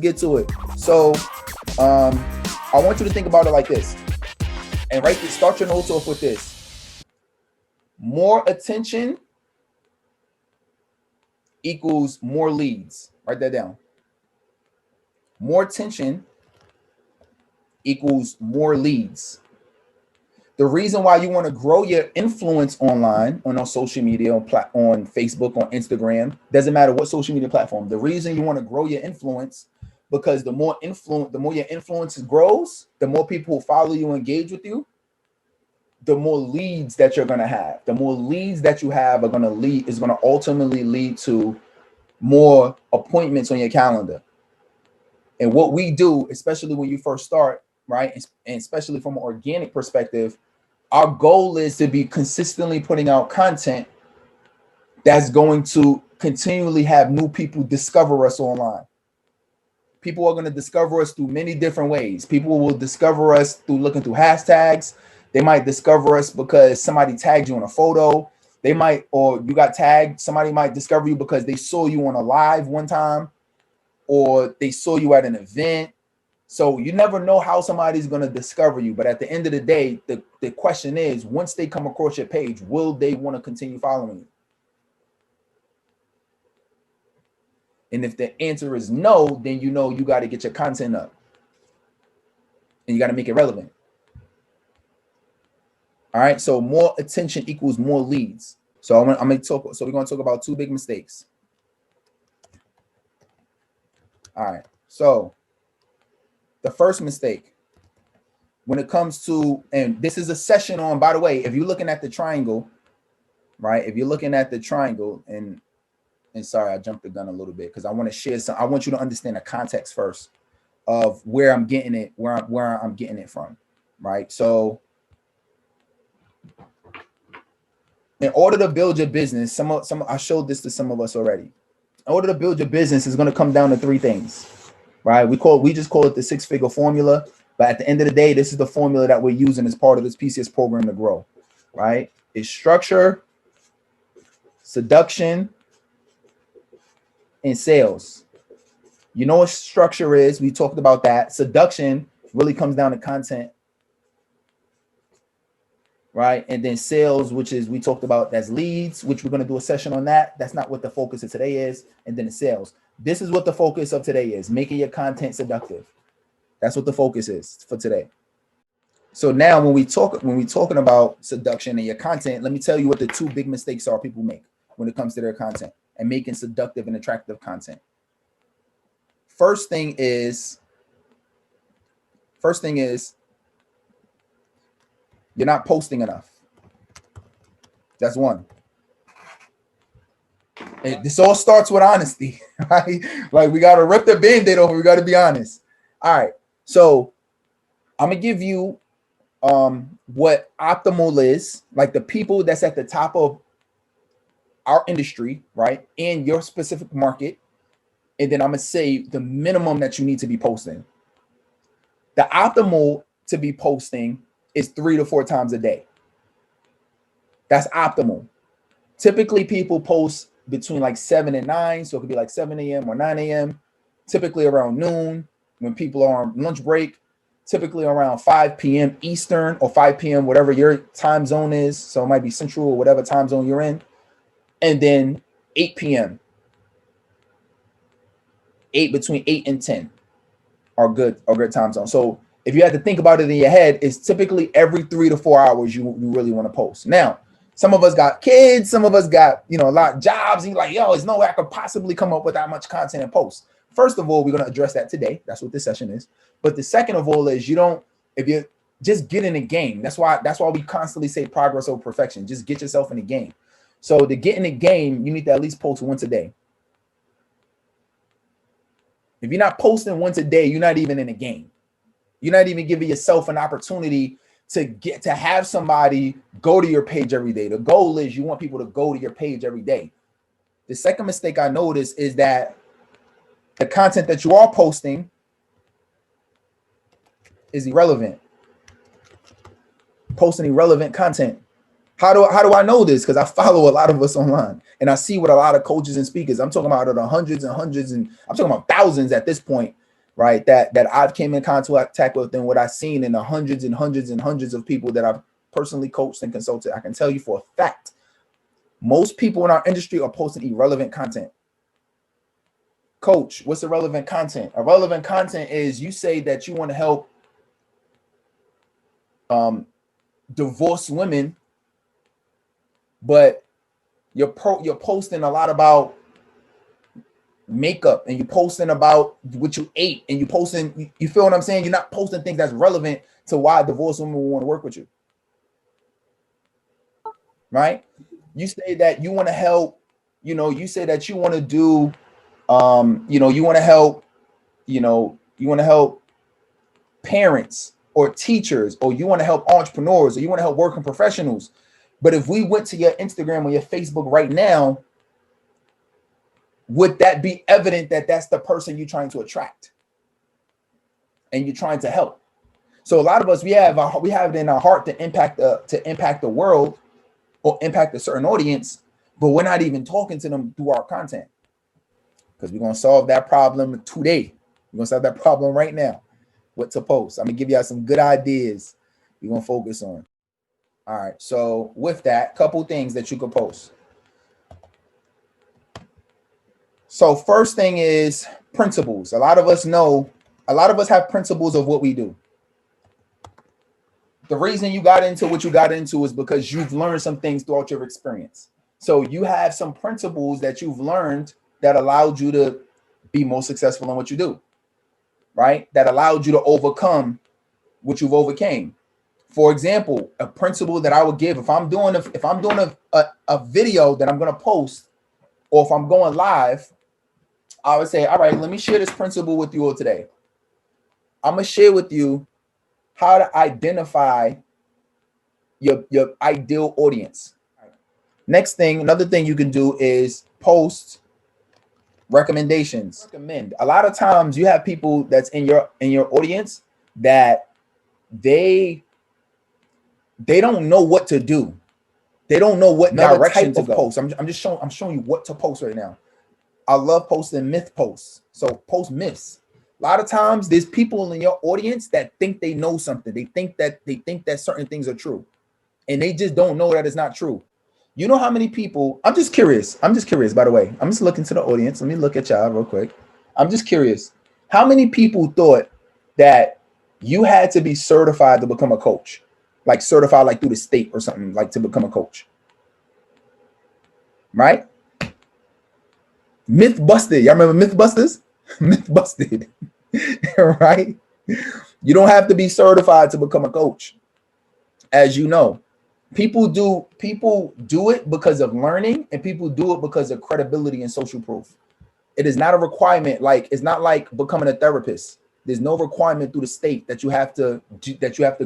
get to it. So, I want you to think about it like this, and start your notes off with this: more attention equals more leads. Write that down. More attention equals more leads. The reason why you want to grow your influence online, on social media, on Facebook, on Instagram, doesn't matter what social media platform. The reason you want to grow your influence, because the more your influence grows, the more people who follow you, engage with you, the more leads that you're going to have. The more leads that you have is going to ultimately lead to more appointments on your calendar. And what we do, especially when you first start, right, and especially from an organic perspective, our goal is to be consistently putting out content that's going to continually have new people discover us online. People are going to discover us through many different ways. People will discover us through looking through hashtags. They might discover us because somebody tagged you in a photo. Or you got tagged. Somebody might discover you because they saw you on a live one time, or they saw you at an event. So you never know how somebody's going to discover you. But at the end of the day, the question is, once they come across your page, will they want to continue following you? And if the answer is no, then you know you got to get your content up. And you got to make it relevant. All right. So more attention equals more leads. So we're going to talk about two big mistakes. All right. So the first mistake, when it comes to, and this is a session on, by the way, if you're looking at the triangle, right? If you're looking at the triangle, and sorry, I jumped the gun a little bit because I want to share some. I want you to understand the context first of where I'm getting it, where I'm getting it from, right? So, in order to build your business, I showed this to some of us already. In order to build your business, is going to come down to three things, right? We just call it the 6-figure formula. But at the end of the day, this is the formula that we're using as part of this PCS program to grow, right? It's structure, seduction, and sales. You know what structure is. We talked about that. Seduction really comes down to content, right? And then sales, which is, we talked about, that's leads, which we're going to do a session on that. That's not what the focus of today is. And then the sales. This is what the focus of today is: making your content seductive. That's what the focus is for today. So now when we're talking about seduction and your content, let me tell you what the two big mistakes are people make when it comes to their content and making seductive and attractive content. First thing is you're not posting enough. That's one. This all starts with honesty, right? Like, we got to rip the Band-Aid over. We got to be honest. All right. So I'm going to give you what optimal is, like the people that's at the top of our industry, right, in your specific market. And then I'm going to say the minimum that you need to be posting. The optimal to be posting is 3 to 4 times a day. That's optimal. Typically, people post between like 7 and 9. So it could be like 7 a.m. or 9 a.m. Typically around noon when people are on lunch break. Typically around 5 p.m. Eastern or 5 p.m., whatever your time zone is. So it might be Central or whatever time zone you're in. And then 8 p.m. Between 8 and 10 are good time zone. So if you had to think about it in your head, it's typically every 3 to 4 hours you really want to post. Now, some of us got kids, some of us got, a lot of jobs, and you're like, there's no way I could possibly come up with that much content and post. First of all, we're going to address that today. That's what this session is. But the second of all is, if you just get in the game. That's why we constantly say progress over perfection. Just get yourself in the game. So to get in the game, you need to at least post once a day. If you're not posting once a day, you're not even in the game. You're not even giving yourself an opportunity to have somebody go to your page every day. The goal is you want people to go to your page every day. The second mistake I noticed is that the content that you are posting is irrelevant. Posting irrelevant content. How do I know this? Because I follow a lot of us online and I see what a lot of coaches and speakers, I'm talking about the hundreds and hundreds, and I'm talking about thousands at this point. right? That I've came in contact with and what I've seen in the hundreds and hundreds and hundreds of people that I've personally coached and consulted, I can tell you for a fact, most people in our industry are posting irrelevant content. Coach, what's irrelevant content? Irrelevant content is you say that you want to help divorced women, but you're posting a lot about makeup and you're posting about what you ate and you posting, you feel what I'm saying? You're not posting things that's relevant to why divorced women will want to work with you. Right? You say that you want to help, you say that you want to do, you want to help, you want to help parents or teachers, or you want to help entrepreneurs, or you want to help working professionals. But if we went to your Instagram or your Facebook right now, would that be evident that that's the person you're trying to attract and you're trying to help? So a lot of us, we have it in our heart to impact the world or impact a certain audience, but we're not even talking to them through our content, because we're going to solve that problem today. We're going to solve that problem right now. What to post. I'm going to give y'all some good ideas we're going to focus on. All right. So with that, couple things that you could post. So first thing is principles. A lot of us have principles of what we do. The reason you got into what you got into is because you've learned some things throughout your experience. So you have some principles that you've learned that allowed you to be more successful in what you do, right? That allowed you to overcome what you've overcame. For example, a principle that I would give, if I'm doing a video that I'm going to post, or if I'm going live, I would say, all right, let me share this principle with you all today. I'm going to share with you how to identify your ideal audience. Next thing, another thing you can do is post recommendations. Recommend. A lot of times you have people that's in your audience that they don't know what to do. They don't know what direction to post. I'm showing you what to post right now. I love posting myth posts. So post myths. A lot of times there's people in your audience that think they know something. They think that certain things are true, and they just don't know that it's not true. You know how many people, I'm just curious, by the way. I'm just looking to the audience. Let me look at y'all real quick. I'm just curious. How many people thought that you had to be certified to become a coach? Like certified like through the state or something, like to become a coach? Right? Myth busted. Y'all remember Mythbusters? Myth busted. Right? You don't have to be certified to become a coach. As you know, people do it because of learning, and people do it because of credibility and social proof. It is not a requirement. Like, it's not like becoming a therapist. There's no requirement through the state that you have to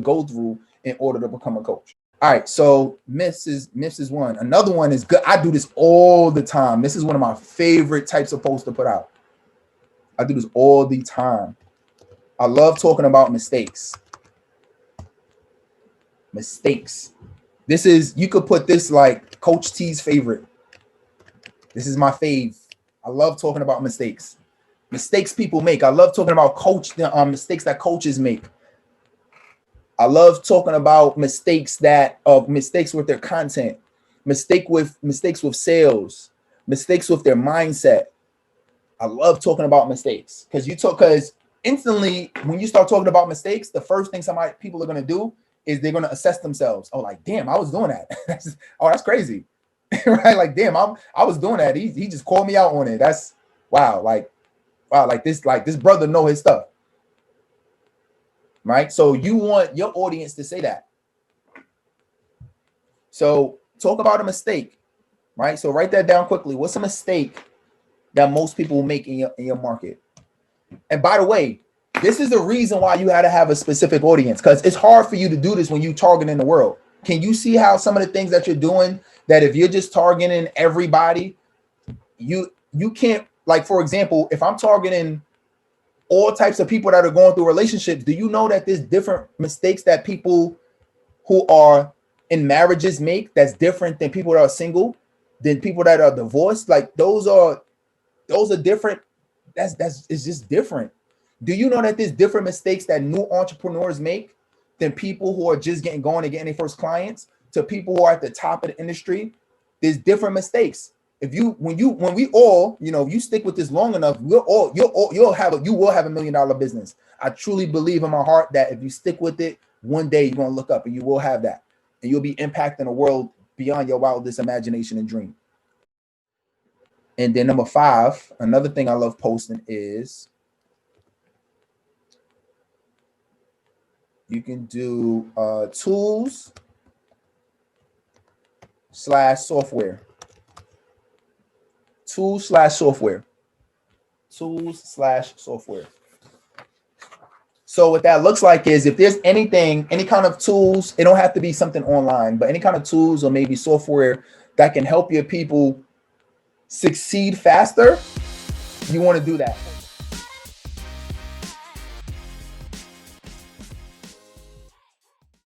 go through in order to become a coach. All right, so myths is one. Another one is good. I do this all the time. This is one of my favorite types of posts to put out. I do this all the time. I love talking about mistakes. Mistakes. This is, you could put this like Coach T's favorite. This is my fave. I love talking about mistakes. Mistakes people make. I love talking about mistakes that coaches make. I love talking about mistakes with their content, mistakes with sales, mistakes with their mindset. I love talking about mistakes because instantly when you start talking about mistakes, the first thing people are going to do is they're going to assess themselves. Oh, like, damn, I was doing that. That's crazy. Right? Like, damn, I was doing that. He just called me out on it. That's wow. Like this brother know his stuff. Right? So you want your audience to say that. So talk about a mistake, right? So write that down quickly. What's a mistake that most people make in your market? And by the way, this is the reason why you had to have a specific audience, because it's hard for you to do this when you targeting the world. Can you see how some of the things that you're doing, that if you're just targeting everybody, you can't, like, for example, if I'm targeting all types of people that are going through relationships, do you know that there's different mistakes that people who are in marriages make that's different than people that are single, than people that are divorced? Like those are different. It's just different. Do you know that there's different mistakes that new entrepreneurs make than people who are just getting going and getting their first clients to people who are at the top of the industry? There's different mistakes. If you when we all, if you stick with this long enough, you will have $1 million business. I truly believe in my heart that if you stick with it, one day you're gonna look up and you will have that, and you'll be impacting the world beyond your wildest imagination and dream. And then number 5, another thing I love posting is you can do tools / software. Tools / software. Tools / software. So what that looks like is if there's anything, any kind of tools, it don't have to be something online, but any kind of tools or maybe software that can help your people succeed faster, you want to do that.